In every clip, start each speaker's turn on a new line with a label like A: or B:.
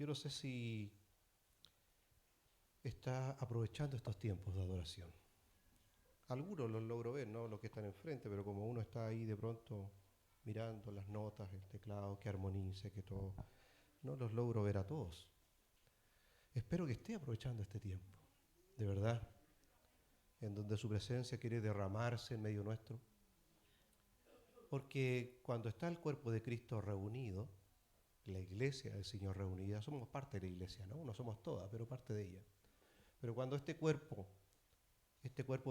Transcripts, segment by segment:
A: Yo no sé si está aprovechando estos tiempos de adoración. Algunos los logro ver, ¿no? Los que están enfrente, pero como uno está ahí de pronto mirando las notas, el teclado, que armonice, que todo, no los logro ver a todos. Espero que esté aprovechando este tiempo, de verdad, en donde su presencia quiere derramarse en medio nuestro. Porque cuando está el cuerpo de Cristo reunido, la iglesia del Señor reunida, somos parte de la iglesia, ¿no? No somos todas, pero parte de ella. Pero cuando este cuerpo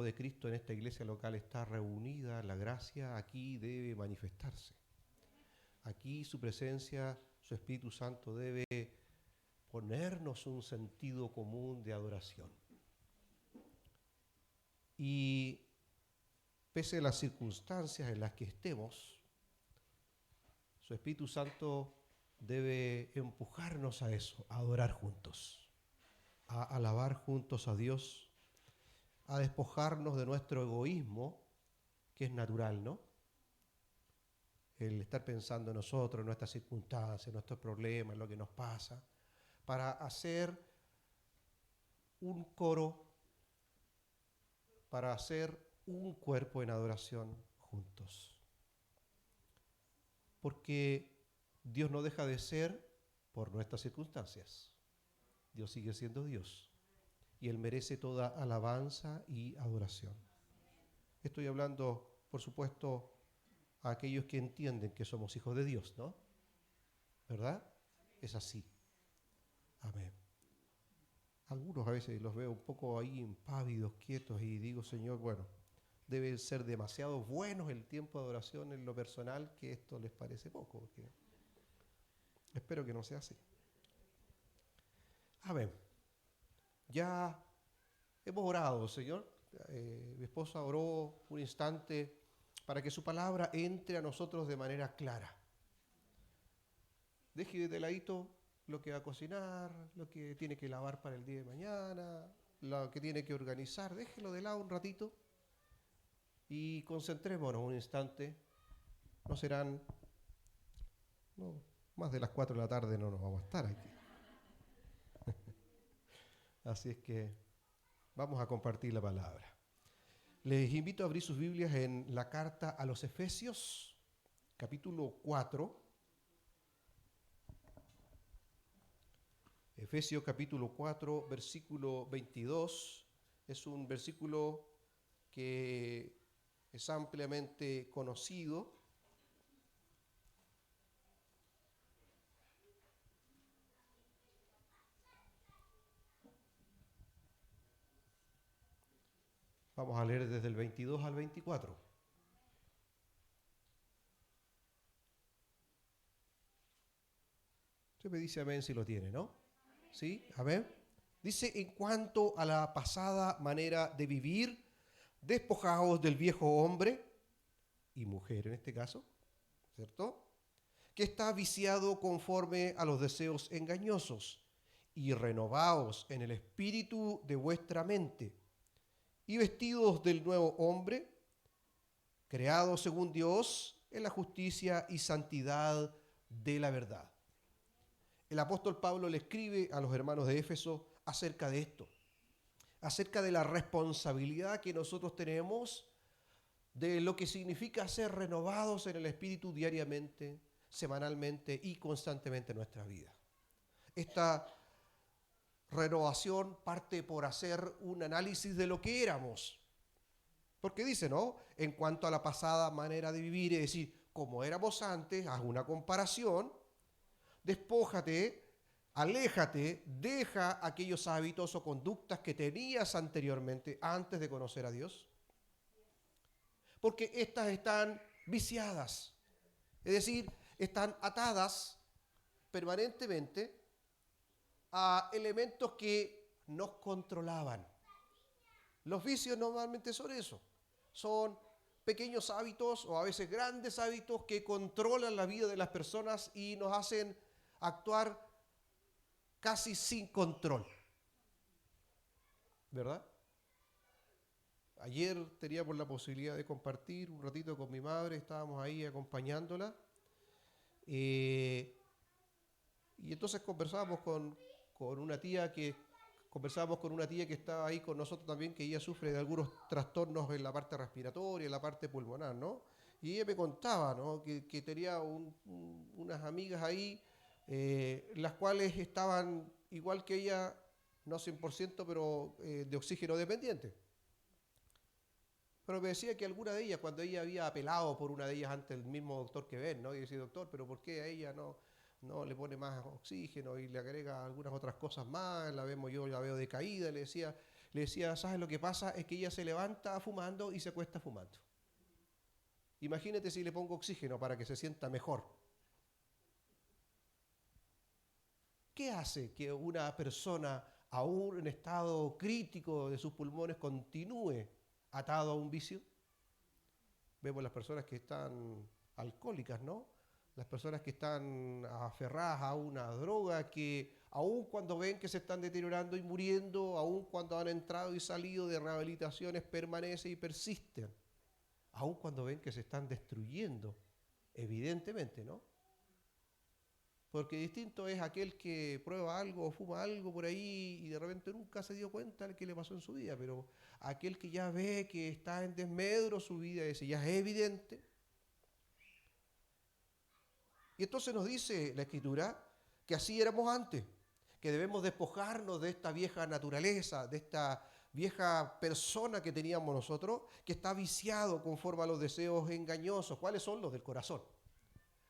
A: de Cristo en esta iglesia local está reunida, la gracia aquí debe manifestarse. Aquí su presencia, su Espíritu Santo debe ponernos un sentido común de adoración. Y pese a las circunstancias en las que estemos, su Espíritu Santo debe empujarnos a eso, a adorar juntos, a alabar juntos a Dios, a despojarnos de nuestro egoísmo, que es natural, ¿no? El estar pensando en nosotros, en nuestras circunstancias, en nuestros problemas, en lo que nos pasa, para hacer un coro, para hacer un cuerpo en adoración juntos. Porque Dios no deja de ser por nuestras circunstancias. Dios sigue siendo Dios y Él merece toda alabanza y adoración. Estoy hablando, por supuesto, a aquellos que entienden que somos hijos de Dios, ¿no? ¿Verdad? Es así. Amén. Algunos a veces los veo un poco ahí impávidos, quietos, y digo, Señor, bueno, deben ser demasiado buenos el tiempo de adoración en lo personal que esto les parece poco, porque espero que no sea así. Amén. Ya hemos orado, Señor. Mi esposa oró un instante para que su palabra entre a nosotros de manera clara. Deje de ladito lo que va a cocinar, lo que tiene que lavar para el día de mañana, lo que tiene que organizar. Déjelo de lado un ratito y concentrémonos un instante. No serán, no, más de las 4 de la tarde no nos vamos a estar aquí. Así es que vamos a compartir la palabra. Les invito a abrir sus Biblias en la carta a los Efesios, capítulo 4. Efesios capítulo 4, versículo 22. Es un versículo que es ampliamente conocido. Vamos a leer desde el 22 al 24. Usted me dice amén si lo tiene, ¿no? ¿Sí? Amén. Dice, en cuanto a la pasada manera de vivir, despojaos del viejo hombre, y mujer en este caso, ¿cierto? Que está viciado conforme a los deseos engañosos, y renovaos en el espíritu de vuestra mente, y vestidos del nuevo hombre, creado según Dios en la justicia y santidad de la verdad. El apóstol Pablo le escribe a los hermanos de Éfeso acerca de esto, acerca de la responsabilidad que nosotros tenemos, de lo que significa ser renovados en el espíritu diariamente, semanalmente y constantemente en nuestra vida. Esta renovación parte por hacer un análisis de lo que éramos. Porque dice, ¿no? En cuanto a la pasada manera de vivir, es decir, como éramos antes, haz una comparación, despójate, aléjate, deja aquellos hábitos o conductas que tenías anteriormente, antes de conocer a Dios. Porque estas están viciadas, es decir, están atadas permanentemente a elementos que nos controlaban. Los vicios normalmente son eso, son pequeños hábitos o a veces grandes hábitos que controlan la vida de las personas y nos hacen actuar casi sin control, ¿verdad? Ayer teníamos la posibilidad de compartir un ratito con mi madre, estábamos ahí acompañándola. Y Y entonces conversábamos con una tía que estaba ahí con nosotros también, que ella sufre de algunos trastornos en la parte respiratoria, en la parte pulmonar, ¿no? Y ella me contaba, ¿no? que tenía unas amigas ahí, las cuales estaban igual que ella, no 100%, pero de oxígeno dependiente. Pero me decía que alguna de ellas, cuando ella había apelado por una de ellas ante el mismo doctor que ven, ¿no? Y decía, doctor, pero ¿por qué a ella no le pone más oxígeno y le agrega algunas otras cosas más? Yo la veo decaída. Le decía, ¿sabes lo que pasa? Es que ella se levanta fumando y se acuesta fumando. Imagínate si le pongo oxígeno para que se sienta mejor. ¿Qué hace que una persona, aún en estado crítico de sus pulmones, continúe atado a un vicio? Vemos las personas que están alcohólicas, ¿no? Las personas que están aferradas a una droga, que aun cuando ven que se están deteriorando y muriendo, aun cuando han entrado y salido de rehabilitaciones, permanecen y persisten. Aun cuando ven que se están destruyendo, evidentemente, ¿no? Porque distinto es aquel que prueba algo o fuma algo por ahí y de repente nunca se dio cuenta de qué le pasó en su vida, pero aquel que ya ve que está en desmedro su vida, ese ya es evidente. Y entonces nos dice la Escritura que así éramos antes, que debemos despojarnos de esta vieja naturaleza, de esta vieja persona que teníamos nosotros, que está viciado conforme a los deseos engañosos. ¿Cuáles son? Los del corazón,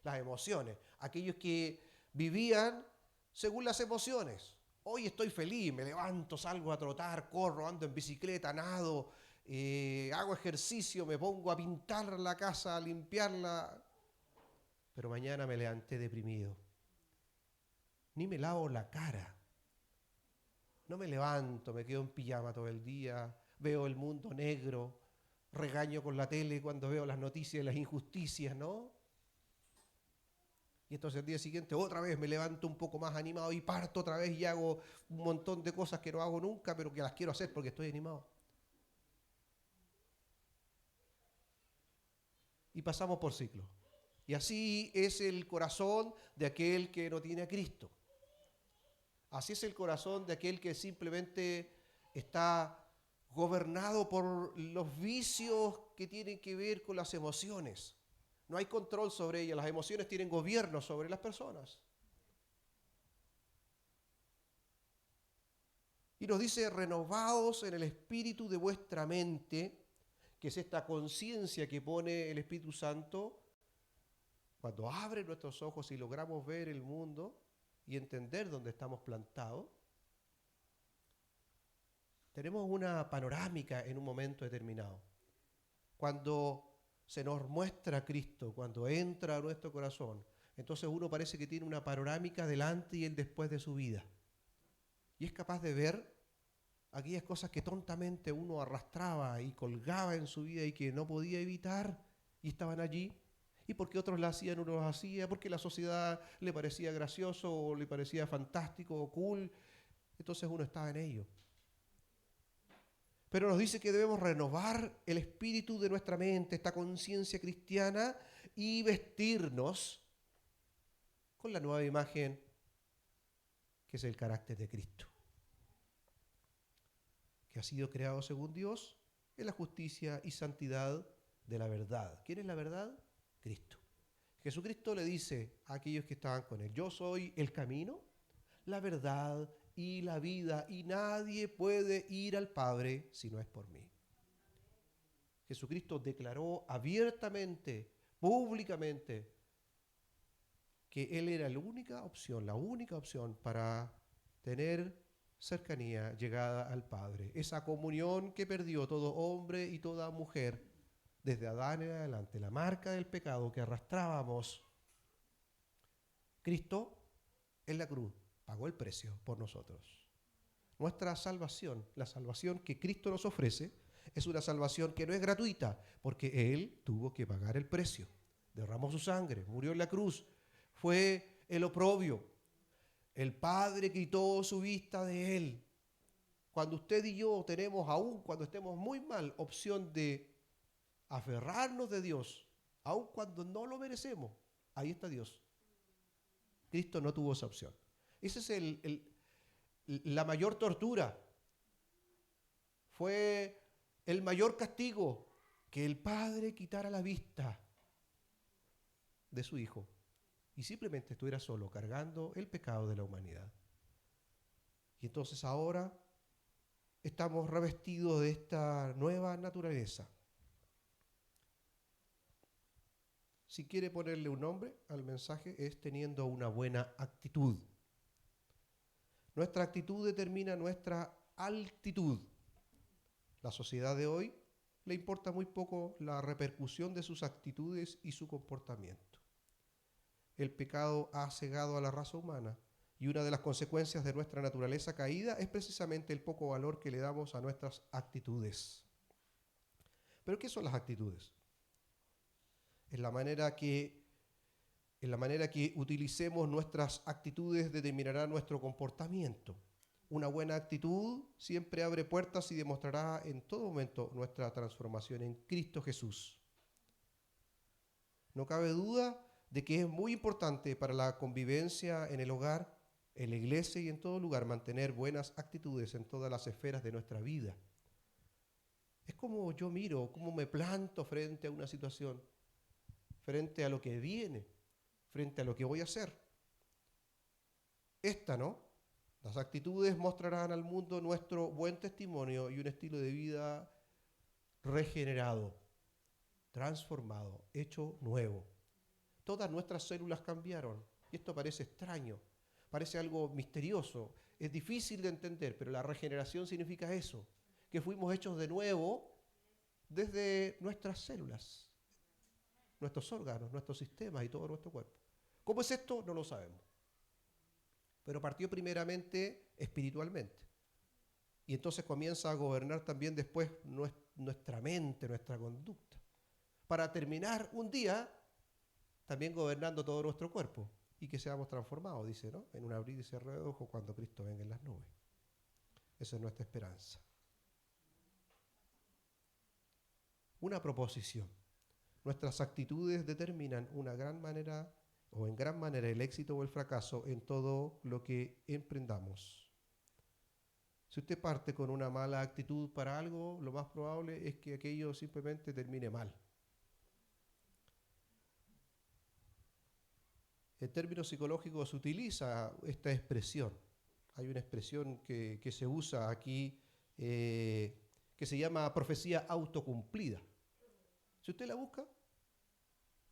A: las emociones, aquellos que vivían según las emociones. Hoy estoy feliz, me levanto, salgo a trotar, corro, ando en bicicleta, nado, hago ejercicio, me pongo a pintar la casa, a limpiarla, pero mañana me levanté deprimido. Ni me lavo la cara. No me levanto, me quedo en pijama todo el día, veo el mundo negro, regaño con la tele cuando veo las noticias y las injusticias, ¿no? Y entonces el día siguiente otra vez me levanto un poco más animado y parto otra vez y hago un montón de cosas que no hago nunca, pero que las quiero hacer porque estoy animado. Y pasamos por ciclos. Y así es el corazón de aquel que no tiene a Cristo. Así es el corazón de aquel que simplemente está gobernado por los vicios que tienen que ver con las emociones. No hay control sobre ellas, las emociones tienen gobierno sobre las personas. Y nos dice, renovados en el espíritu de vuestra mente, que es esta conciencia que pone el Espíritu Santo cuando abre nuestros ojos y logramos ver el mundo y entender dónde estamos plantados. Tenemos una panorámica en un momento determinado. Cuando se nos muestra Cristo, cuando entra a nuestro corazón, entonces uno parece que tiene una panorámica delante y el después de su vida. Y es capaz de ver aquellas cosas que tontamente uno arrastraba y colgaba en su vida y que no podía evitar y estaban allí. Y porque otros la hacían, uno los hacía, porque la sociedad le parecía gracioso o le parecía fantástico o cool, entonces uno estaba en ello. Pero nos dice que debemos renovar el espíritu de nuestra mente, esta conciencia cristiana, y vestirnos con la nueva imagen que es el carácter de Cristo, que ha sido creado según Dios en la justicia y santidad de la verdad. ¿Quién es la verdad? Cristo. Jesucristo le dice a aquellos que estaban con él, yo soy el camino, la verdad y la vida, y nadie puede ir al Padre si no es por mí. Jesucristo declaró abiertamente, públicamente, que Él era la única opción para tener cercanía, llegada al Padre. Esa comunión que perdió todo hombre y toda mujer desde Adán en adelante, la marca del pecado que arrastrábamos. Cristo en la cruz pagó el precio por nosotros. Nuestra salvación, la salvación que Cristo nos ofrece, es una salvación que no es gratuita, porque Él tuvo que pagar el precio. Derramó su sangre, murió en la cruz, fue el oprobio. El Padre quitó su vista de Él. Cuando usted y yo tenemos, aún cuando estemos muy mal, opción de aferrarnos de Dios, aun cuando no lo merecemos, ahí está Dios. Cristo no tuvo esa opción. Esa es la mayor tortura. Fue el mayor castigo, que el padre quitara la vista de su hijo y simplemente estuviera solo cargando el pecado de la humanidad. Y entonces ahora estamos revestidos de esta nueva naturaleza. Si quiere ponerle un nombre al mensaje, es teniendo una buena actitud. Nuestra actitud determina nuestra altitud. La sociedad de hoy le importa muy poco la repercusión de sus actitudes y su comportamiento. El pecado ha cegado a la raza humana y una de las consecuencias de nuestra naturaleza caída es precisamente el poco valor que le damos a nuestras actitudes. ¿Pero qué son las actitudes? En la manera que utilicemos nuestras actitudes determinará nuestro comportamiento. Una buena actitud siempre abre puertas y demostrará en todo momento nuestra transformación en Cristo Jesús. No cabe duda de que es muy importante para la convivencia en el hogar, en la iglesia y en todo lugar mantener buenas actitudes en todas las esferas de nuestra vida. Es como yo miro, cómo me planto frente a una situación, frente a lo que viene, frente a lo que voy a hacer. Las actitudes mostrarán al mundo nuestro buen testimonio y un estilo de vida regenerado, transformado, hecho nuevo. Todas nuestras células cambiaron y esto parece extraño, parece algo misterioso, es difícil de entender, pero la regeneración significa eso, que fuimos hechos de nuevo desde nuestras células, nuestros órganos, nuestros sistemas y todo nuestro cuerpo. ¿Cómo es esto? No lo sabemos. Pero partió primeramente espiritualmente. Y entonces comienza a gobernar también después nuestra mente, nuestra conducta. Para terminar un día también gobernando todo nuestro cuerpo y que seamos transformados, dice, ¿no? En un abrir y cerrar de ojos cuando Cristo venga en las nubes. Esa es nuestra esperanza. Una proposición. Nuestras actitudes determinan en gran manera el éxito o el fracaso en todo lo que emprendamos. Si usted parte con una mala actitud para algo, lo más probable es que aquello simplemente termine mal. En términos psicológicos se utiliza esta expresión. Hay una expresión que se usa aquí que se llama profecía autocumplida. Si usted la busca,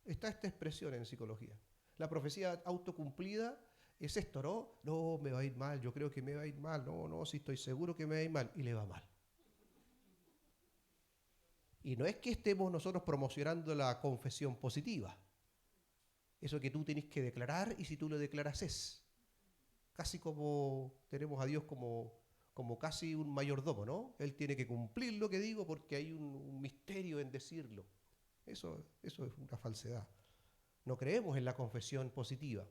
A: está esta expresión en psicología. La profecía autocumplida es esto, ¿no? No, me va a ir mal, yo creo que me va a ir mal, no, sí estoy seguro que me va a ir mal, y le va mal. Y no es que estemos nosotros promocionando la confesión positiva, eso que tú tienes que declarar y si tú lo declaras es. Casi como tenemos a Dios como casi un mayordomo, ¿no? Él tiene que cumplir lo que digo porque hay un misterio en decirlo. Eso es una falsedad. No creemos en la confesión positiva.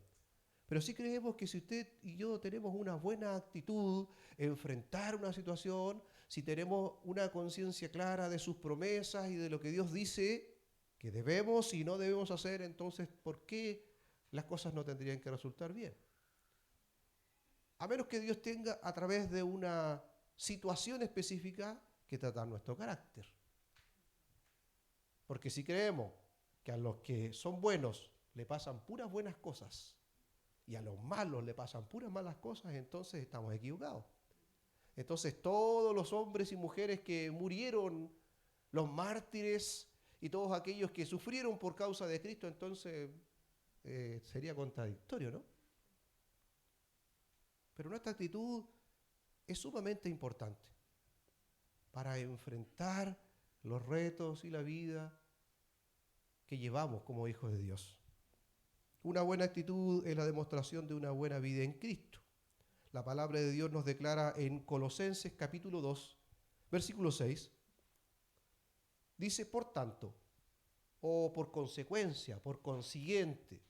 A: Pero sí creemos que si usted y yo tenemos una buena actitud, enfrentar una situación, si tenemos una conciencia clara de sus promesas y de lo que Dios dice que debemos y no debemos hacer, entonces, ¿por qué las cosas no tendrían que resultar bien? A menos que Dios tenga a través de una situación específica que tratar nuestro carácter. Porque si creemos que a los que son buenos le pasan puras buenas cosas y a los malos le pasan puras malas cosas, entonces estamos equivocados. Entonces todos los hombres y mujeres que murieron, los mártires y todos aquellos que sufrieron por causa de Cristo, entonces sería contradictorio, ¿no? Pero nuestra actitud es sumamente importante para enfrentar los retos y la vida que llevamos como hijos de Dios. Una buena actitud es la demostración de una buena vida en Cristo. La palabra de Dios nos declara en Colosenses capítulo 2, versículo 6, dice, por tanto, o por consecuencia, por consiguiente.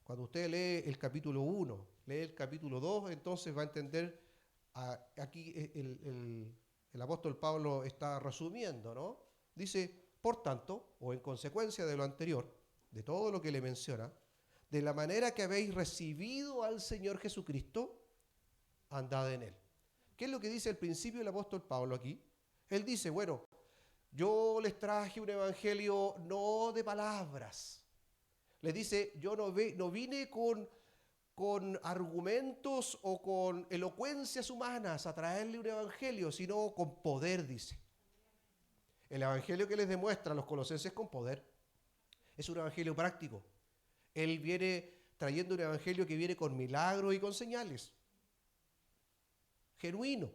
A: Cuando usted lee el capítulo 1, lee el capítulo 2, entonces va a entender, aquí el apóstol Pablo está resumiendo, ¿no? Dice, por tanto, o en consecuencia de lo anterior, de todo lo que le menciona, de la manera que habéis recibido al Señor Jesucristo, andad en Él. ¿Qué es lo que dice al principio el apóstol Pablo aquí? Él dice, bueno, yo les traje un evangelio no de palabras. Les dice, yo no vine con argumentos o con elocuencias humanas a traerle un evangelio, sino con poder, dice. El evangelio que les demuestra a los colosenses con poder es un evangelio práctico. Él viene trayendo un evangelio que viene con milagros y con señales. Genuino.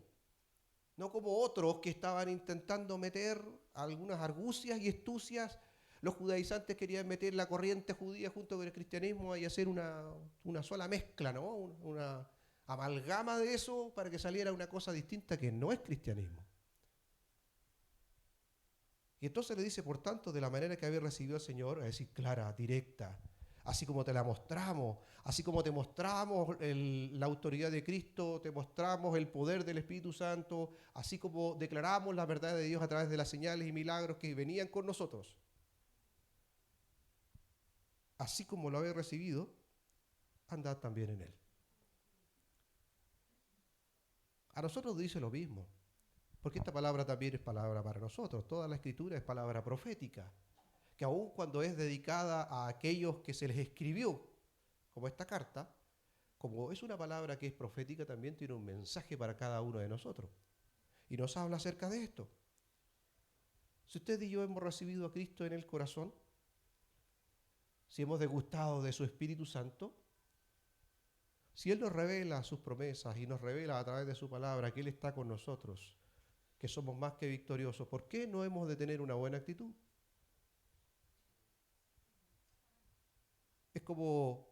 A: No como otros que estaban intentando meter algunas argucias y astucias. Los judaizantes querían meter la corriente judía junto con el cristianismo y hacer una sola mezcla, ¿no? Una amalgama de eso para que saliera una cosa distinta que no es cristianismo. Y entonces le dice, por tanto, de la manera que habéis recibido al Señor, es decir, clara, directa, así como te la mostramos, así como te mostramos la autoridad de Cristo, te mostramos el poder del Espíritu Santo, así como declaramos la verdad de Dios a través de las señales y milagros que venían con nosotros. Así como lo habéis recibido, andad también en Él. A nosotros dice lo mismo, porque esta palabra también es palabra para nosotros. Toda la Escritura es palabra profética, que aun cuando es dedicada a aquellos que se les escribió, como esta carta, como es una palabra que es profética, también tiene un mensaje para cada uno de nosotros. Y nos habla acerca de esto. Si usted y yo hemos recibido a Cristo en el corazón, si hemos degustado de su Espíritu Santo, si Él nos revela sus promesas y nos revela a través de su palabra que Él está con nosotros, que somos más que victoriosos, ¿por qué no hemos de tener una buena actitud? Es como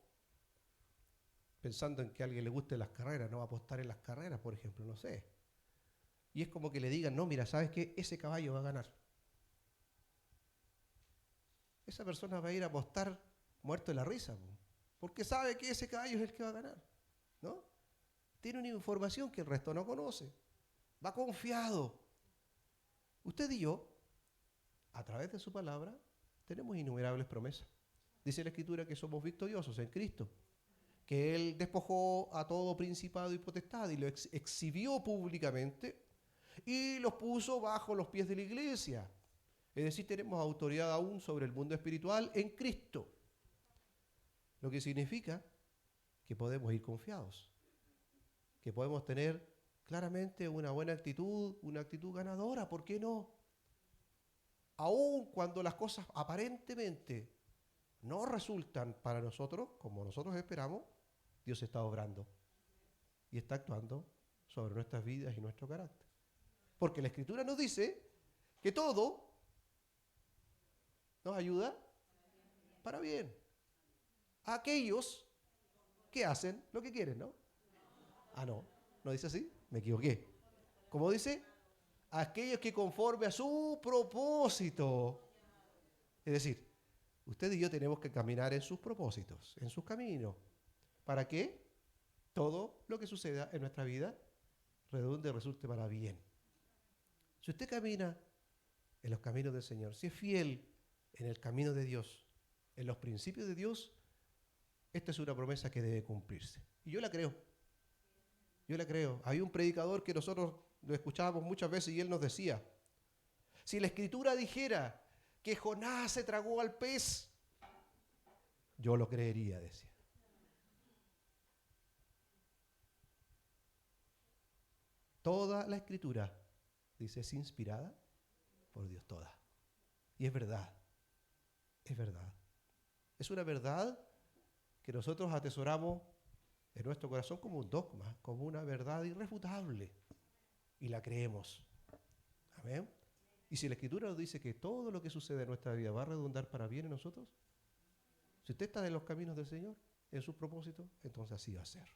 A: pensando en que a alguien le gusten las carreras, no va a apostar en las carreras, por ejemplo, no sé. Y es como que le digan, no, mira, ¿sabes qué? Ese caballo va a ganar. Esa persona va a ir a apostar muerto de la risa, porque sabe que ese caballo es el que va a ganar, ¿no? Tiene una información que el resto no conoce. Va confiado. Usted y yo, a través de su palabra, tenemos innumerables promesas. Dice la Escritura que somos victoriosos en Cristo, que Él despojó a todo principado y potestad y lo exhibió públicamente y los puso bajo los pies de la iglesia. Es decir, tenemos autoridad aún sobre el mundo espiritual en Cristo, lo que significa que podemos ir confiados, que podemos tener claramente una buena actitud, una actitud ganadora, ¿por qué no? Aún cuando las cosas aparentemente no resultan para nosotros como nosotros esperamos, Dios está obrando y está actuando sobre nuestras vidas y nuestro carácter. Porque la Escritura nos dice que todo nos ayuda para bien a aquellos que hacen lo que quieren, ¿no? Ah, no dice así, me equivoqué. ¿Cómo dice? A aquellos que conforme a su propósito. Es decir, usted y yo tenemos que caminar en sus propósitos, en sus caminos. ¿Para qué? Todo lo que suceda en nuestra vida redunde y resulte para bien. Si usted camina en los caminos del Señor, si es fiel en el camino de Dios, en los principios de Dios, esta es una promesa que debe cumplirse. Y yo la creo. Yo la creo. Hay un predicador que nosotros lo escuchábamos muchas veces y él nos decía, si la Escritura dijera que Jonás se tragó al pez, yo lo creería, decía. Toda la Escritura, dice, es inspirada por Dios toda. Y es verdad, es verdad. Es una verdad que nosotros atesoramos en nuestro corazón como un dogma, como una verdad irrefutable. Y la creemos. Amén. Y si la Escritura nos dice que todo lo que sucede en nuestra vida va a redundar para bien en nosotros, si usted está en los caminos del Señor, en sus propósitos, entonces así va a ser.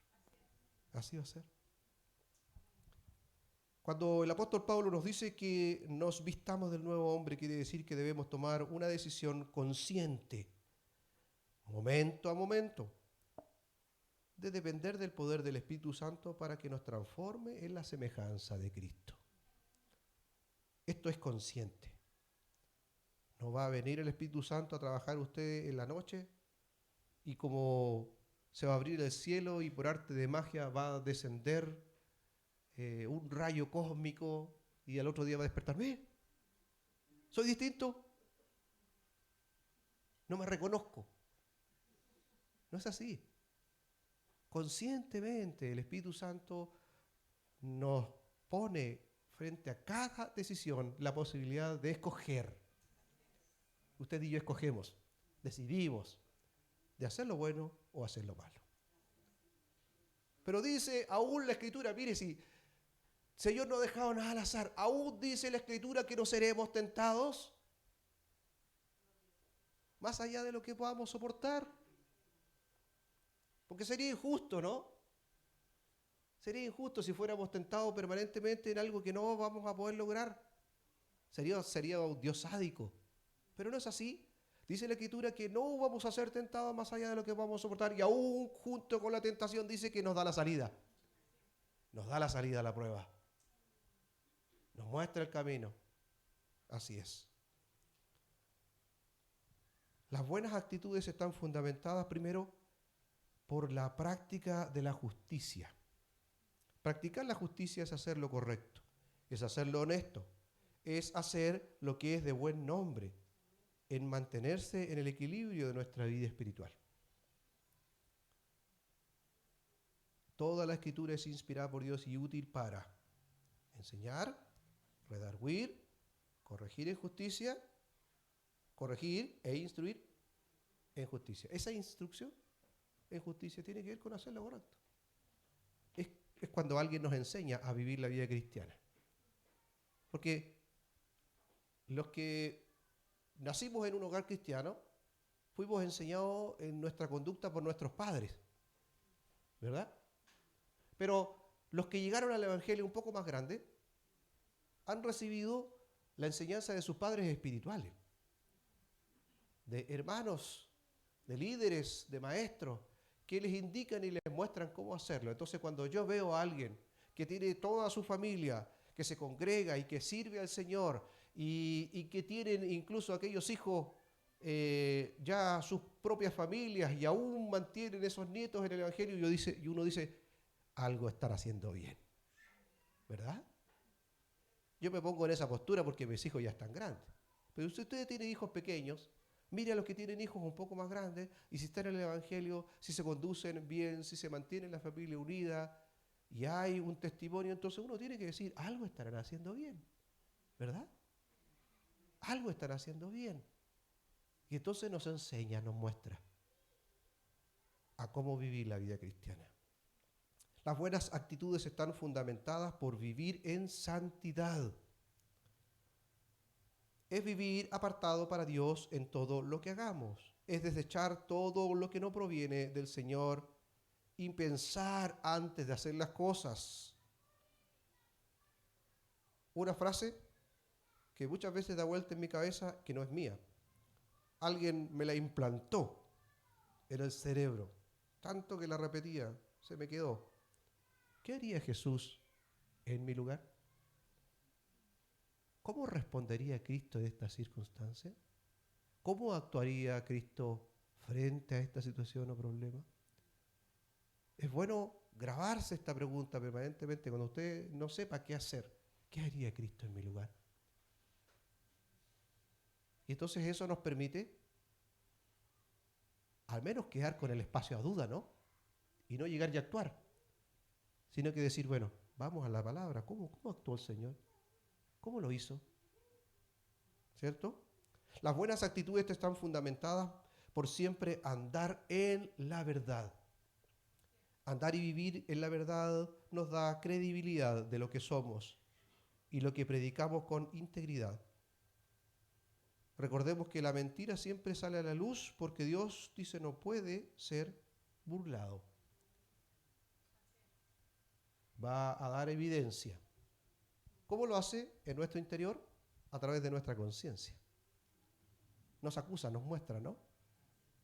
A: Así va a ser. Cuando el apóstol Pablo nos dice que nos vistamos del nuevo hombre, quiere decir que debemos tomar una decisión consciente, momento a momento, de depender del poder del Espíritu Santo para que nos transforme en la semejanza de Cristo. Esto es consciente. No va a venir el Espíritu Santo a trabajar usted en la noche y como se va a abrir el cielo y por arte de magia va a descender un rayo cósmico y al otro día va a despertar. ¿Ve? ¿Soy distinto? No me reconozco. No es así. Conscientemente el Espíritu Santo nos pone frente a cada decisión la posibilidad de escoger. Usted y yo escogemos, decidimos de hacer lo bueno o hacer lo malo. Pero dice aún la Escritura, mire, si Señor no ha dejado nada al azar, aún dice la Escritura que no seremos tentados más allá de lo que podamos soportar. Porque sería injusto, ¿no? Sería injusto si fuéramos tentados permanentemente en algo que no vamos a poder lograr. Sería un Dios sádico. Pero no es así. Dice la Escritura que no vamos a ser tentados más allá de lo que vamos a soportar. Y aún junto con la tentación dice que nos da la salida. Nos da la salida a la prueba. Nos muestra el camino. Así es. Las buenas actitudes están fundamentadas primero por la práctica de la justicia. Practicar la justicia es hacer lo correcto, es hacer lo honesto, es hacer lo que es de buen nombre, en mantenerse en el equilibrio de nuestra vida espiritual. Toda la Escritura es inspirada por Dios y útil para enseñar, redarguir, corregir en justicia, corregir e instruir en justicia. Esa instrucción en justicia tiene que ver con hacer lo correcto. Es cuando alguien nos enseña a vivir la vida cristiana. Porque los que nacimos en un hogar cristiano, fuimos enseñados en nuestra conducta por nuestros padres, ¿verdad? Pero los que llegaron al Evangelio un poco más grande, han recibido la enseñanza de sus padres espirituales, de hermanos, de líderes, de maestros, que les indican y les muestran cómo hacerlo. Entonces, cuando yo veo a alguien que tiene toda su familia, que se congrega y que sirve al Señor, y que tienen incluso aquellos hijos ya sus propias familias y aún mantienen esos nietos en el Evangelio, y uno dice, algo están haciendo bien, ¿verdad? Yo me pongo en esa postura porque mis hijos ya están grandes. Pero si usted tiene hijos pequeños, mire a los que tienen hijos un poco más grandes, y si están en el Evangelio, si se conducen bien, si se mantiene la familia unida, y hay un testimonio, entonces uno tiene que decir, algo estarán haciendo bien, ¿verdad? Algo estarán haciendo bien. Y entonces nos enseña, nos muestra a cómo vivir la vida cristiana. Las buenas actitudes están fundamentadas por vivir en santidad. Es vivir apartado para Dios en todo lo que hagamos. Es desechar todo lo que no proviene del Señor y pensar antes de hacer las cosas. Una frase que muchas veces da vuelta en mi cabeza que no es mía. Alguien me la implantó en el cerebro, tanto que la repetía, se me quedó. ¿Qué haría Jesús en mi lugar? ¿Cómo respondería Cristo en esta circunstancia? ¿Cómo actuaría Cristo frente a esta situación o problema? Es bueno grabarse esta pregunta permanentemente cuando usted no sepa qué hacer. ¿Qué haría Cristo en mi lugar? Y entonces eso nos permite al menos quedar con el espacio a duda, ¿no? Y no llegar y actuar, sino que decir, bueno, vamos a la palabra. ¿Cómo actuó el Señor? ¿Cómo lo hizo? ¿Cierto? Las buenas actitudes están fundamentadas por siempre andar en la verdad. Andar y vivir en la verdad nos da credibilidad de lo que somos y lo que predicamos con integridad. Recordemos que la mentira siempre sale a la luz porque Dios dice no puede ser burlado. Va a dar evidencia. ¿Cómo lo hace? En nuestro interior, a través de nuestra conciencia. Nos acusa, nos muestra, ¿no?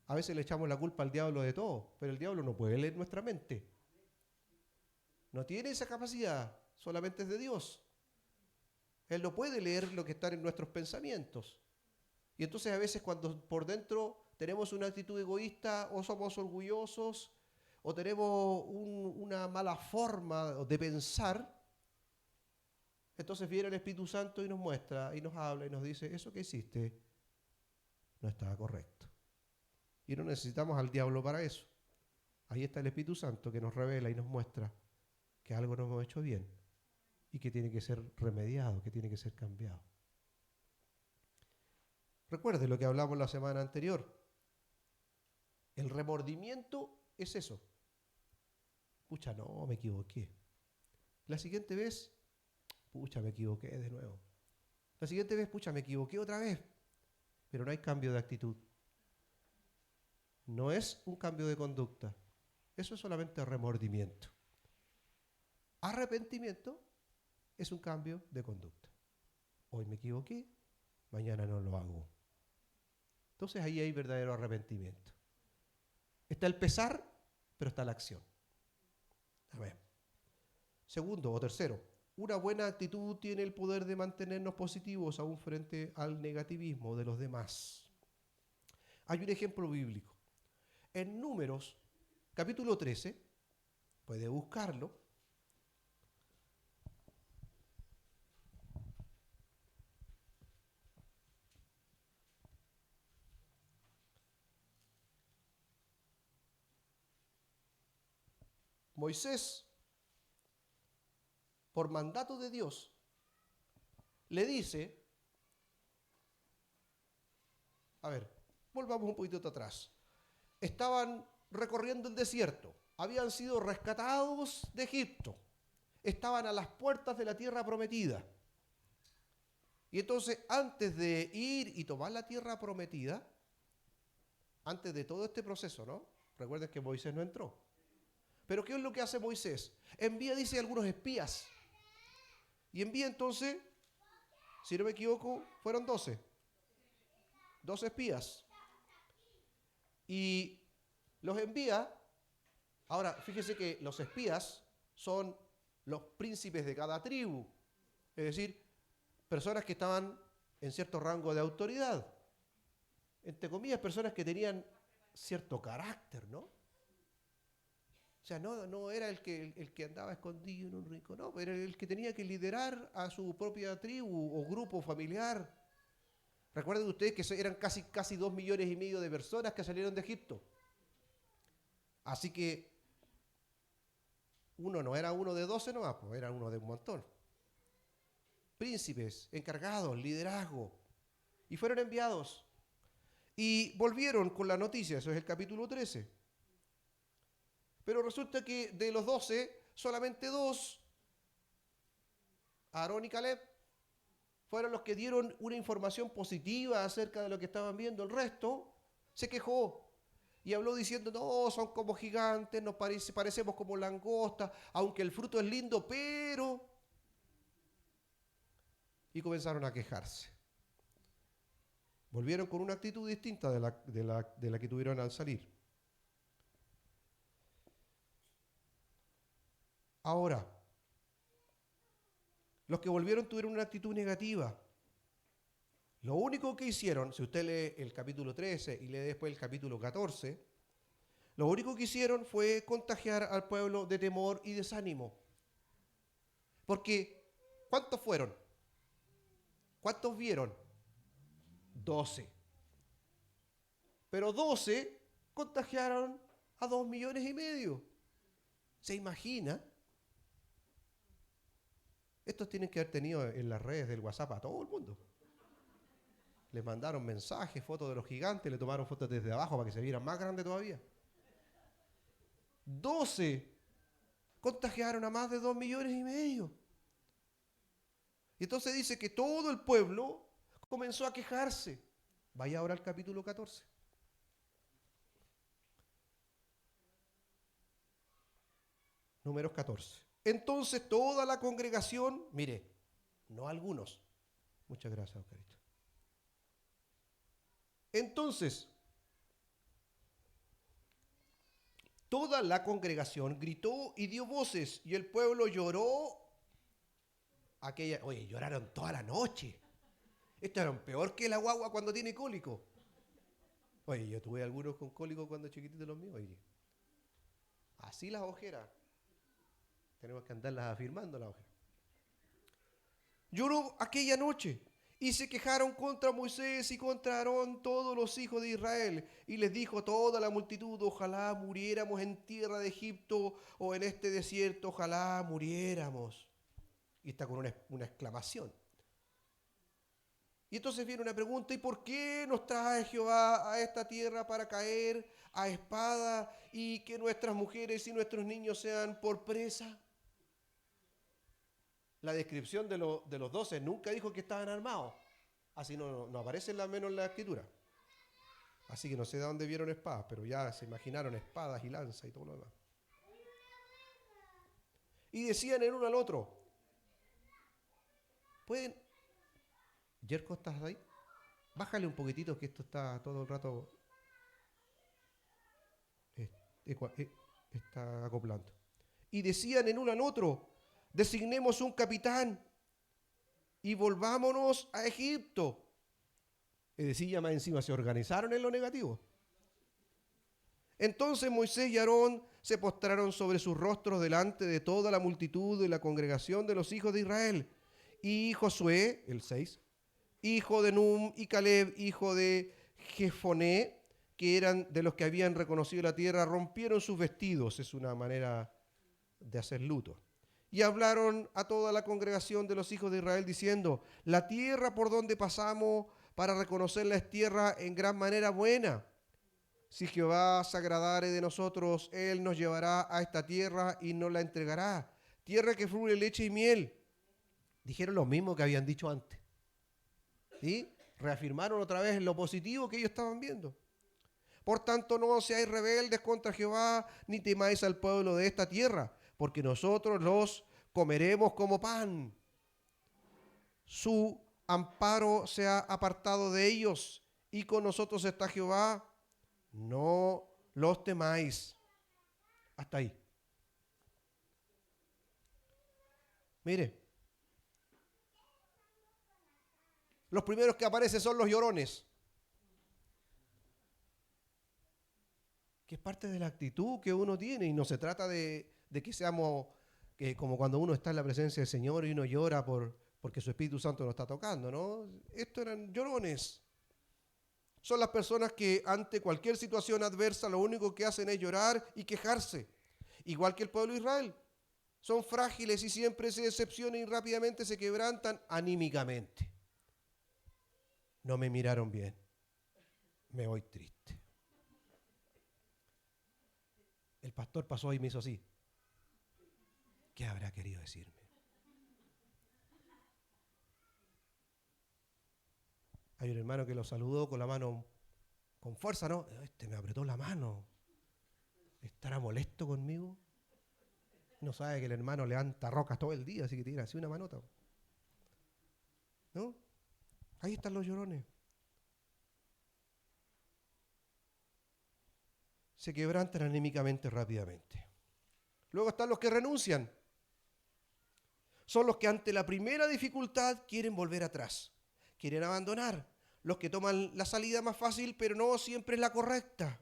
A: A veces le echamos la culpa al diablo de todo, pero el diablo no puede leer nuestra mente. No tiene esa capacidad, solamente es de Dios. Él no puede leer lo que está en nuestros pensamientos. Y entonces a veces cuando por dentro tenemos una actitud egoísta o somos orgullosos o tenemos una mala forma de pensar, entonces viene el Espíritu Santo y nos muestra y nos habla y nos dice, eso que hiciste no estaba correcto. Y no necesitamos al diablo para eso. Ahí está el Espíritu Santo que nos revela y nos muestra que algo no hemos hecho bien y que tiene que ser remediado, que tiene que ser cambiado. Recuerde lo que hablamos la semana anterior. El remordimiento es eso. Pucha, no, me equivoqué. La siguiente vez, pucha, me equivoqué de nuevo. La siguiente vez, pucha, me equivoqué otra vez. Pero no hay cambio de actitud. No es un cambio de conducta. Eso es solamente remordimiento. Arrepentimiento es un cambio de conducta. Hoy me equivoqué, mañana no lo hago. Entonces ahí hay verdadero arrepentimiento. Está el pesar, pero está la acción. Amén. Segundo o tercero, una buena actitud tiene el poder de mantenernos positivos aún frente al negativismo de los demás. Hay un ejemplo bíblico. En Números, capítulo 13, puede buscarlo. Moisés, por mandato de Dios, le dice, a ver, volvamos un poquito atrás. Estaban recorriendo el desierto, habían sido rescatados de Egipto, estaban a las puertas de la tierra prometida. Y entonces, antes de ir y tomar la tierra prometida, antes de todo este proceso, ¿no? Recuerden que Moisés no entró. Pero ¿qué es lo que hace Moisés? Envía, dice, algunos espías. Y envía entonces, si no me equivoco, fueron 12. 12 espías. Y los envía. Ahora, fíjese que los espías son los príncipes de cada tribu. Es decir, personas que estaban en cierto rango de autoridad. Entre comillas, personas que tenían cierto carácter, ¿no? O sea, no era el que andaba escondido en un rincón, no, era el que tenía que liderar a su propia tribu o grupo familiar. Recuerden ustedes que eran casi 2,5 millones de personas que salieron de Egipto. Así que uno no era uno de 12 nomás, pues era uno de un montón. Príncipes, encargados, liderazgo. Y fueron enviados. Y volvieron con la noticia, eso es el capítulo 13. Pero resulta que de los 12, solamente 2, Aarón y Caleb, fueron los que dieron una información positiva acerca de lo que estaban viendo. El resto se quejó y habló diciendo, no, son como gigantes, nos parecemos como langostas, aunque el fruto es lindo, pero... Y comenzaron a quejarse. Volvieron con una actitud distinta de la que tuvieron al salir. Ahora, los que volvieron tuvieron una actitud negativa. Lo único que hicieron, si usted lee el capítulo 13 y lee después el capítulo 14, lo único que hicieron fue contagiar al pueblo de temor y desánimo. Porque, ¿cuántos fueron? ¿Cuántos vieron? 12. Pero 12 contagiaron a 2,5 millones. ¿Se imagina? Estos tienen que haber tenido en las redes del WhatsApp a todo el mundo. Les mandaron mensajes, fotos de los gigantes, le tomaron fotos desde abajo para que se vieran más grandes todavía. 12 contagiaron a más de 2,5 millones. Y entonces dice que todo el pueblo comenzó a quejarse. Vaya ahora al capítulo 14. Números 14. Entonces toda la congregación, mire, no algunos. Muchas gracias, Oscarito. Entonces, toda la congregación gritó y dio voces, y el pueblo lloró. Oye, lloraron toda la noche. Esto era peor que la guagua cuando tiene cólico. Oye, yo tuve algunos con cólico cuando chiquititos los míos. Oye, así las ojeras. Tenemos que andarlas afirmando las ojeras. Lloró aquella noche y se quejaron contra Moisés y contra Aarón todos los hijos de Israel. Y les dijo toda la multitud, ojalá muriéramos en tierra de Egipto o en este desierto, ojalá muriéramos. Y está con una exclamación. Y entonces viene una pregunta, ¿y por qué nos trae Jehová a esta tierra para caer a espada y que nuestras mujeres y nuestros niños sean por presa? La descripción de los 12 nunca dijo que estaban armados. Así no aparece menos en la escritura. Así que no sé de dónde vieron espadas, pero ya se imaginaron espadas y lanzas y todo lo demás. Y decían el uno al otro, ¿pueden? Yerko, ¿estás ahí? Bájale un poquitito que esto está todo el rato está acoplando. Y decían el uno al otro, designemos un capitán y volvámonos a Egipto. Es decir, ya más encima se organizaron en lo negativo. Entonces Moisés y Aarón se postraron sobre sus rostros delante de toda la multitud de la congregación de los hijos de Israel. Y Josué, el 6, hijo de Num, y Caleb, hijo de Jefoné, que eran de los que habían reconocido la tierra, rompieron sus vestidos. Es una manera de hacer luto. Y hablaron a toda la congregación de los hijos de Israel diciendo, la tierra por donde pasamos para reconocerla es tierra en gran manera buena. Si Jehová se agradare de nosotros, Él nos llevará a esta tierra y nos la entregará. Tierra que fluye leche y miel. Dijeron lo mismo que habían dicho antes. ¿Sí? Reafirmaron otra vez lo positivo que ellos estaban viendo. Por tanto, no seáis rebeldes contra Jehová, ni temáis al pueblo de esta tierra, porque nosotros los comeremos como pan. Su amparo se ha apartado de ellos, y con nosotros está Jehová. No los temáis. Hasta ahí. Mire, los primeros que aparecen son los llorones, que es parte de la actitud que uno tiene, y no se trata de que seamos como cuando uno está en la presencia del Señor y uno llora porque su Espíritu Santo lo está tocando, ¿no? Estos eran llorones. Son las personas que ante cualquier situación adversa lo único que hacen es llorar y quejarse, igual que el pueblo de Israel. Son frágiles y siempre se decepcionan y rápidamente se quebrantan anímicamente. No me miraron bien, me voy triste. El pastor pasó y me hizo así. ¿Qué habrá querido decirme? Hay un hermano que lo saludó con la mano con fuerza, ¿no? Este me apretó la mano. ¿Estará molesto conmigo? No sabe que el hermano levanta rocas todo el día, así que tiene así una manota. ¿No? Ahí están los llorones. Se quebrantan anímicamente rápidamente. Luego están los que renuncian. Son los que ante la primera dificultad quieren volver atrás, quieren abandonar. Los que toman la salida más fácil, pero no siempre es la correcta.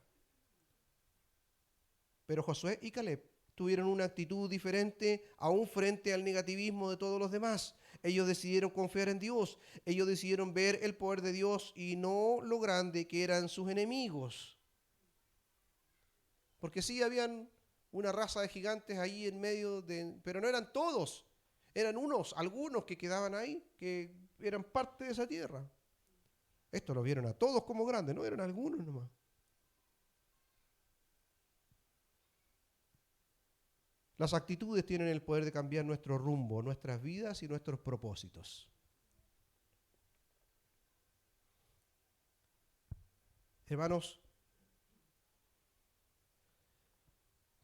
A: Pero Josué y Caleb tuvieron una actitud diferente aún frente al negativismo de todos los demás. Ellos decidieron confiar en Dios. Ellos decidieron ver el poder de Dios y no lo grande que eran sus enemigos. Porque sí habían una raza de gigantes ahí en medio, pero no eran todos. Eran algunos que quedaban ahí, que eran parte de esa tierra. Esto lo vieron a todos como grandes, no eran algunos nomás. Las actitudes tienen el poder de cambiar nuestro rumbo, nuestras vidas y nuestros propósitos. Hermanos,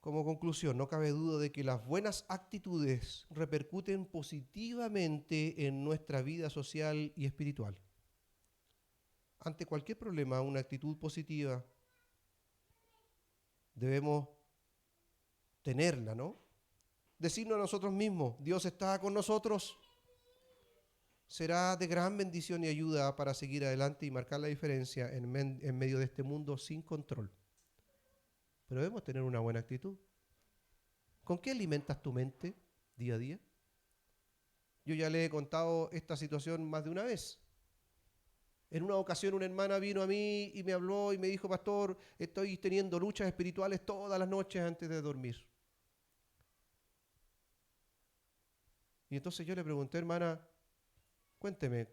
A: como conclusión, no cabe duda de que las buenas actitudes repercuten positivamente en nuestra vida social y espiritual. Ante cualquier problema, una actitud positiva debemos tenerla, ¿no? Decirnos a nosotros mismos, Dios está con nosotros. será de gran bendición y ayuda para seguir adelante y marcar la diferencia en medio de este mundo sin control. Pero debemos tener una buena actitud. ¿Con qué alimentas tu mente día a día? Yo ya le he contado esta situación más de una vez. En una ocasión una hermana vino a mí y me habló y me dijo: pastor, estoy teniendo luchas espirituales todas las noches antes de dormir. Y entonces yo le pregunté: hermana, cuénteme,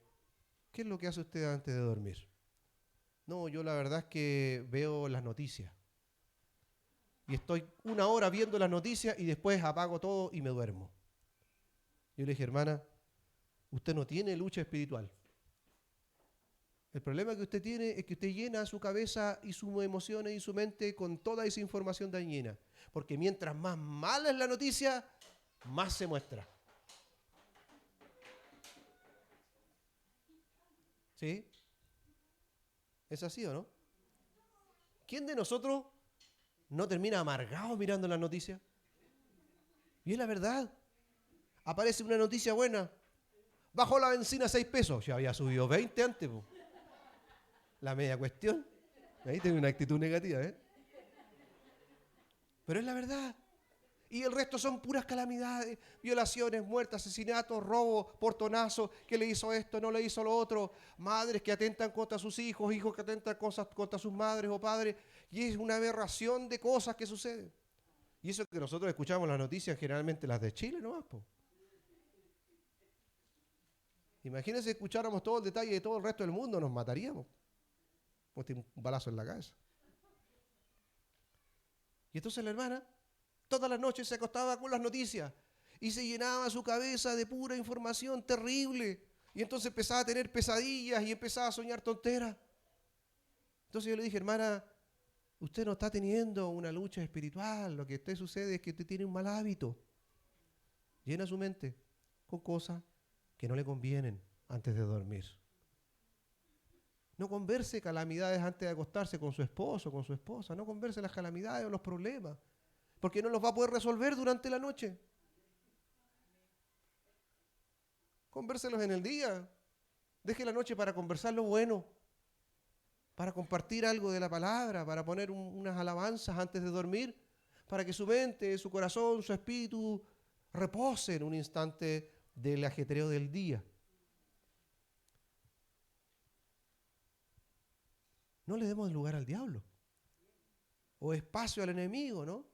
A: ¿qué es lo que hace usted antes de dormir? No, yo la verdad es que veo las noticias. Y estoy una hora viendo las noticias y después apago todo y me duermo. Yo le dije: hermana, usted no tiene lucha espiritual. El problema que usted tiene es que usted llena su cabeza y sus emociones y su mente con toda esa información dañina. Porque mientras más mala es la noticia, más se muestra. ¿Sí? ¿Es así o no? ¿Quién de nosotros no termina amargado mirando las noticias? Y es la verdad. Aparece una noticia buena. Bajó la benzina a 6 pesos. Ya había subido 20 antes, po. La media cuestión. Ahí tiene una actitud negativa, ¿eh? Pero es la verdad. Y el resto son puras calamidades, violaciones, muertes, asesinatos, robos, portonazos, que le hizo esto, no le hizo lo otro, madres que atentan contra sus hijos, hijos que atentan contra sus madres o padres, y es una aberración de cosas que suceden. Y eso que nosotros escuchamos las noticias, generalmente las de Chile nomás, po. Imagínense si escucháramos todo el detalle de todo el resto del mundo, nos mataríamos. Un balazo en la cabeza. Y entonces la hermana todas las noches se acostaba con las noticias y se llenaba su cabeza de pura información terrible. Y entonces empezaba a tener pesadillas y empezaba a soñar tonteras. Entonces yo le dije: hermana, usted no está teniendo una lucha espiritual. Lo que usted sucede es que usted tiene un mal hábito. Llena su mente con cosas que no le convienen antes de dormir. No converse calamidades antes de acostarse con su esposo, con su esposa. No converse las calamidades o los problemas, porque no los va a poder resolver durante la noche. Convérselos en el día. Deje la noche para conversar lo bueno, para compartir algo de la palabra, para poner unas alabanzas antes de dormir, para que su mente, su corazón, su espíritu reposen un instante del ajetreo del día. No le demos lugar al diablo o espacio al enemigo, ¿no?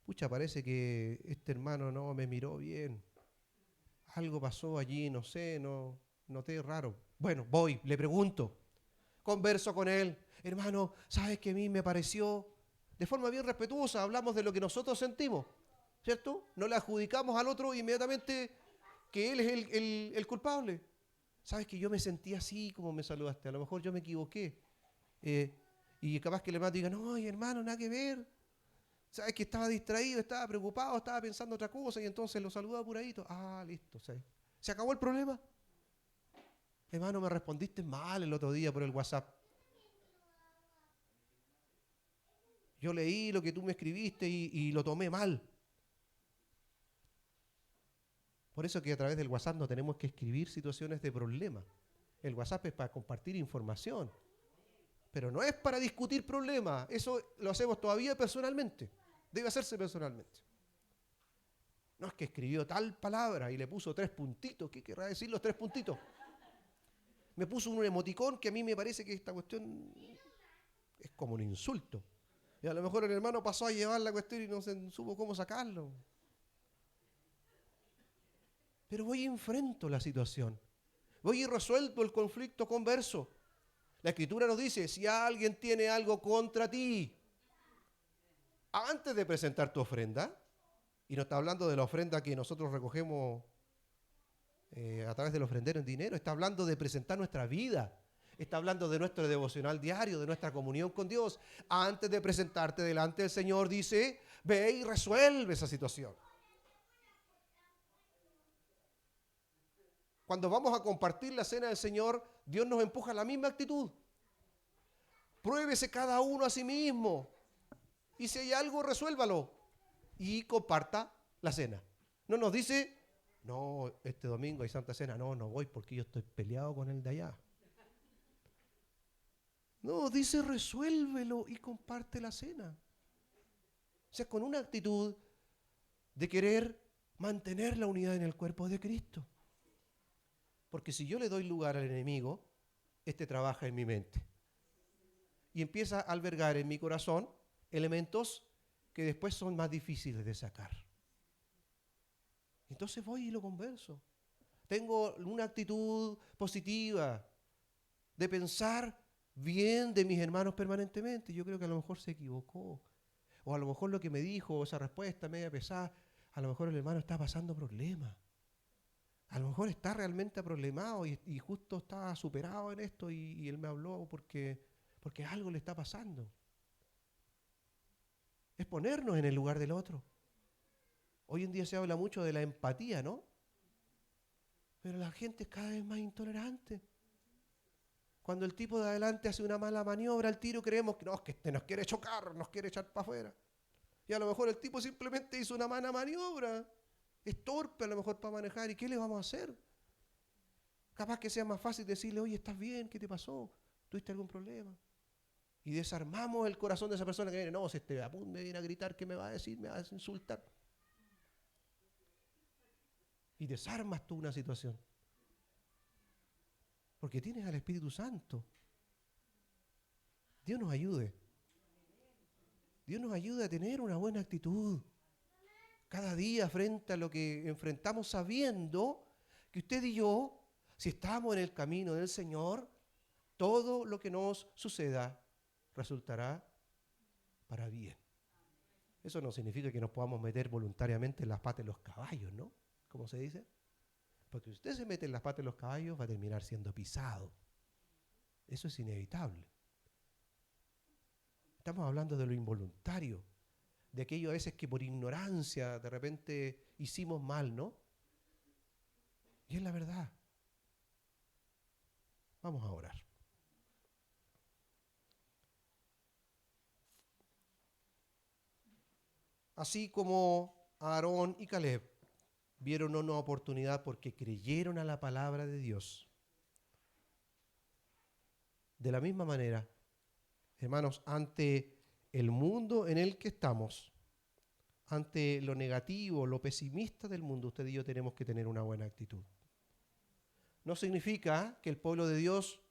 A: Pucha, parece que este hermano no me miró bien. Algo pasó allí, no sé, no noté raro. Bueno, voy, le pregunto, converso con él. Hermano, ¿sabes que a mí me pareció? De forma bien respetuosa, hablamos de lo que nosotros sentimos, ¿cierto? No le adjudicamos al otro inmediatamente que él es el culpable. ¿Sabes que yo me sentí así como me saludaste? A lo mejor yo me equivoqué. Y capaz que el hermano diga: no, hermano, nada que ver. ¿Sabes que estaba distraído, estaba preocupado, estaba pensando otra cosa y entonces lo saluda apuradito? Ah, listo, ¿se acabó el problema? Hermano, me respondiste mal el otro día por el WhatsApp. Yo leí lo que tú me escribiste y lo tomé mal. Por eso que a través del WhatsApp no tenemos que escribir situaciones de problema. El WhatsApp es para compartir información, pero no es para discutir problemas. Eso lo hacemos todavía personalmente. Debe hacerse personalmente. No es que escribió tal palabra y le puso 3 puntitos. ¿Qué querrá decir los 3 puntitos? Me puso un emoticón que a mí me parece que esta cuestión es como un insulto. Y a lo mejor el hermano pasó a llevar la cuestión y no se supo cómo sacarlo. Pero voy y enfrento la situación. Voy y resuelvo el conflicto converso. La Escritura nos dice: si alguien tiene algo contra ti, antes de presentar tu ofrenda, y no está hablando de la ofrenda que nosotros recogemos a través del ofrendero en dinero, está hablando de presentar nuestra vida, está hablando de nuestro devocional diario, de nuestra comunión con Dios. Antes de presentarte delante del Señor, dice: ve y resuelve esa situación. Cuando vamos a compartir la cena del Señor, Dios nos empuja a la misma actitud. Pruébese cada uno a sí mismo. Y si hay algo, resuélvalo. Y comparta la cena. No nos dice: No, este domingo hay Santa Cena. No, no voy porque yo estoy peleado con el de allá. No, dice resuélvelo y comparte la cena. O sea, con una actitud de querer mantener la unidad en el cuerpo de Cristo. Porque si yo le doy lugar al enemigo, este trabaja en mi mente. Y empieza a albergar en mi corazón elementos que después son más difíciles de sacar. Entonces voy y lo converso. Tengo una actitud positiva de pensar bien de mis hermanos permanentemente. Yo creo que a lo mejor se equivocó. O a lo mejor lo que me dijo, esa respuesta media pesada, a lo mejor el hermano está pasando problemas. A lo mejor está realmente problemado y justo está superado en esto y él me habló porque algo le está pasando. Es ponernos en el lugar del otro. Hoy en día se habla mucho de la empatía, ¿no? Pero la gente es cada vez más intolerante. Cuando el tipo de adelante hace una mala maniobra, al tiro creemos que no, es que este nos quiere chocar, nos quiere echar para afuera. Y a lo mejor el tipo simplemente hizo una mala maniobra. Es torpe a lo mejor para manejar. ¿Y qué le vamos a hacer? Capaz que sea más fácil decirle, oye, ¿estás bien? ¿Qué te pasó? ¿Tuviste algún problema? Y desarmamos el corazón de esa persona que viene, no, si este apunte me viene a gritar, ¿qué me va a decir? Me va a insultar. Y desarmas tú una situación. Porque tienes al Espíritu Santo. Dios nos ayude. Dios nos ayude a tener una buena actitud. Cada día frente a lo que enfrentamos sabiendo que usted y yo, si estamos en el camino del Señor, todo lo que nos suceda resultará para bien. Eso no significa que nos podamos meter voluntariamente en las patas de los caballos, ¿no? ¿Cómo se dice? Porque si usted se mete en las patas de los caballos va a terminar siendo pisado. Eso es inevitable. Estamos hablando de lo involuntario, de aquello a veces que por ignorancia de repente hicimos mal, ¿no? Y es la verdad. Vamos a orar. Así como Aarón y Caleb vieron una oportunidad porque creyeron a la palabra de Dios. De la misma manera, hermanos, ante el mundo en el que estamos, ante lo negativo, lo pesimista del mundo, usted y yo tenemos que tener una buena actitud. No significa que el pueblo de Dios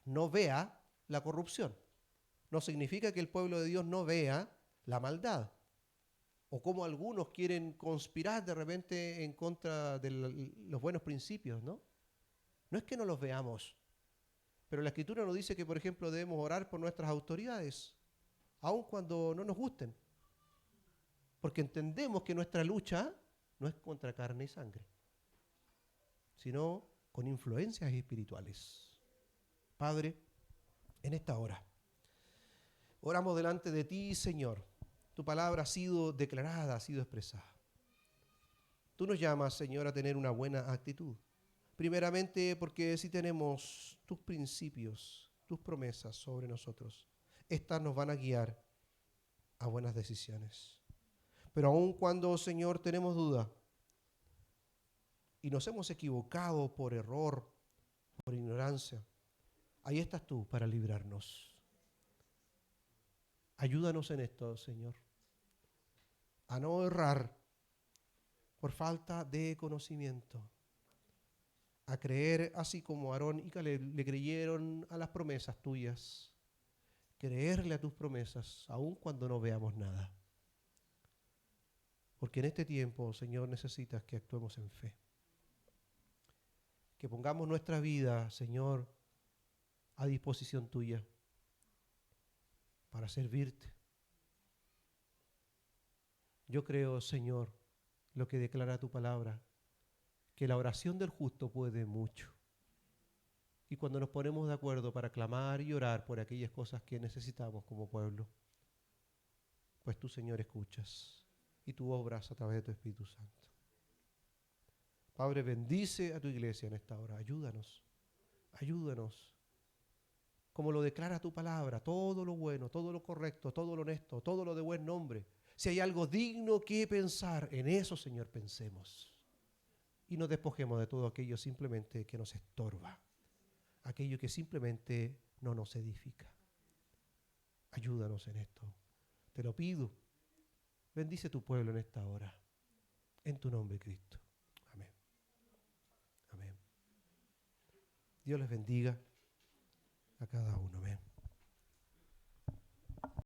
A: no vea la corrupción. No significa que el pueblo de Dios no vea la maldad. O como algunos quieren conspirar de repente en contra de los buenos principios, ¿no? No es que no los veamos, pero la Escritura nos dice que, por ejemplo, debemos orar por nuestras autoridades, aun cuando no nos gusten, porque entendemos que nuestra lucha no es contra carne y sangre, sino con influencias espirituales. Padre, en esta hora, oramos delante de ti, Señor. Tu palabra ha sido declarada, ha sido expresada. Tú nos llamas, Señor, a tener una buena actitud. Primeramente porque si tenemos tus principios, tus promesas sobre nosotros, estas nos van a guiar a buenas decisiones. Pero aun cuando, Señor, tenemos duda y nos hemos equivocado por error, por ignorancia, ahí estás tú para librarnos. Ayúdanos en esto, Señor, a no errar por falta de conocimiento, a creer así como Aarón y Caleb le creyeron a las promesas tuyas, creerle a tus promesas, aun cuando no veamos nada. Porque en este tiempo, Señor, necesitas que actuemos en fe. Que pongamos nuestra vida, Señor, a disposición tuya para servirte. Yo creo, Señor, lo que declara tu palabra, que la oración del justo puede mucho. Y cuando nos ponemos de acuerdo para clamar y orar por aquellas cosas que necesitamos como pueblo, pues tú, Señor, escuchas y tú obras a través de tu Espíritu Santo. Padre, bendice a tu iglesia en esta hora. Ayúdanos, ayúdanos. Como lo declara tu palabra, todo lo bueno, todo lo correcto, todo lo honesto, todo lo de buen nombre. Si hay algo digno que pensar, en eso, Señor, pensemos. y nos despojemos de todo aquello simplemente que nos estorba, aquello que simplemente no nos edifica. Ayúdanos en esto. Te lo pido. Bendice tu pueblo en esta hora. En tu nombre, Cristo. Amén. Amén. Dios les bendiga a cada uno. Amén.